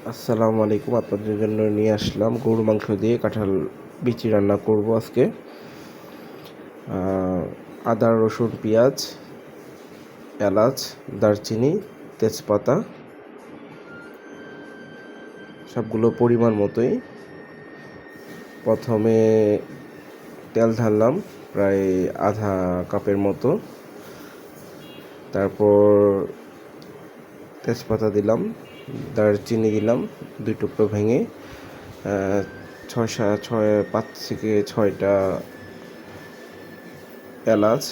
আসসালামু আলাইকুম। আপনাদের জন্য নিয়ে আসলাম গরু মাংস দিয়ে কাঁঠাল বিচি রান্না করব আজকে। আদা, রসুন, পেঁয়াজ, এলাচ, দারচিনি, তেজপাতা সবগুলো পরিমাণ মতোই। প্রথমে তেল ঢাললাম প্রায় আধা কাপের মতো, তারপর তেজপাতা দিলাম, দারচিনি দিলাম 2 টুকরো ভেঙে, 5 থেকে 6টা এলাচ,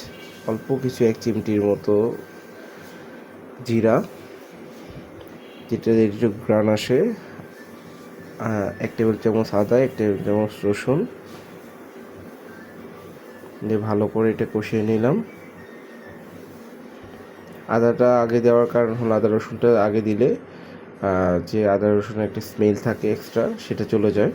অল্প কিছু 1 চিমটির মতো জিরা, যেটা একটু ঘ্রাণ আসে, 1 টেবিল চামচ আদা, 1 টেবিল চামচ রসুন দিয়ে ভালো করে এটা কষিয়ে নিলাম। আদাটা আগে দেওয়ার কারণ হলো আদা রসুনটা আগে দিলে যে আদা রসুনের একটা স্মেল থাকে এক্সট্রা, সেটা চলে যায়।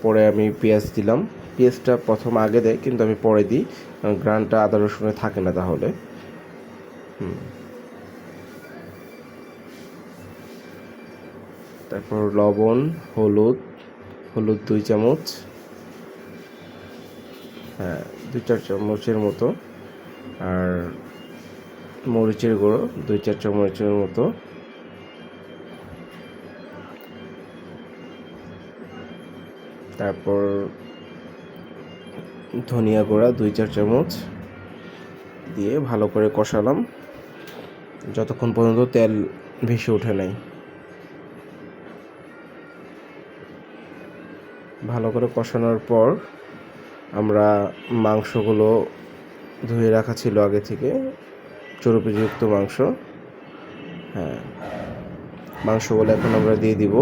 পরে আমি পেঁয়াজ দিলাম। পেঁয়াজটা প্রথম আগে দেয়, কিন্তু আমি পরে দিই, কারণ ঘ্রাণটা আদা রসুনে থাকে না তাহলে। তারপর লবণ, হলুদ 2 চামচ, 2-4 চামচের মতো, আর মরিচের গুঁড়ো 2-4 চামচের মতো, তারপর ধনিয়া গুঁড়া 2-4 চামচ দিয়ে ভালো করে কষালাম যতক্ষণ পর্যন্ত তেল ভেসে ওঠে নাই। ভালো করে কষানোর পর আমরা মাংসগুলো ধুয়ে রাখা ছিল আগে থেকে, চর্বিযুক্ত মাংস, মাংসগুলো এখন আমরা দিয়ে দিব।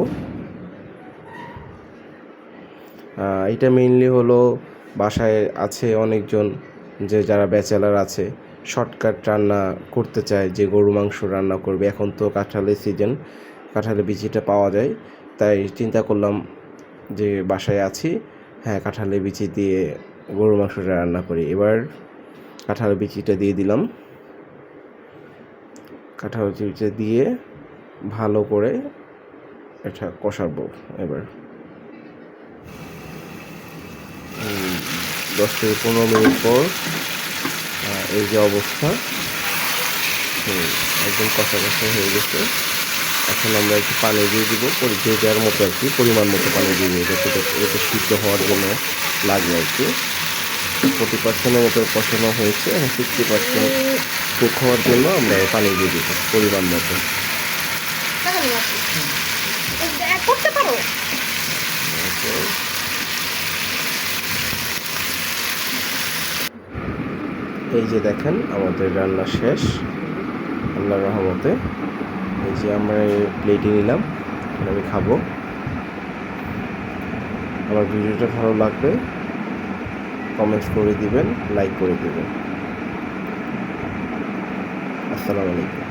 এটা মেইনলি হলো বাসায় আছে অনেকজন যে যারা ব্যাচেলার আছে, শর্টকাট রান্না করতে চায়, যে গরু মাংস রান্না করবে। এখন তো কাঁঠালের সিজন, কাঁঠালের বিচিটা পাওয়া যায়, তাই চিন্তা করলাম যে বাসায় আছি, কাঁঠালের বিচি দিয়ে গরু মাংসটা রান্না করি। এবার কাঁঠালের বিচিটা দিয়ে দিলাম। কাঁঠালের বিচিটা দিয়ে ভালো করে এটা কষাবো। এবার 10 থেকে 15 মিনিট পর এই যে অবস্থা, একদম কষা হয়ে গেছে। এখন আমরা একটু পানি দিয়ে দিব, যে যার মতো আর কি, পরিমাণ মতো পানি দিয়ে দিব, যাতে সিদ্ধ হওয়ার জন্য লাগে আর কি। 40% মতো কষানো হয়েছে, 60% কুক হওয়ার জন্য আমরা পানি দিয়ে দিব পরিমাণ মতো। এই যে দেখেন আমাদের রান্না শেষ আল্লাহর রহমতে। এই যে আমরা প্লেটে নিলাম, আমি খাবো। আমার ভিডিওটা ভালো লাগবে কমেন্টস করে দিবেন, লাইক করে দিবেন। আসসালামু আলাইকুম।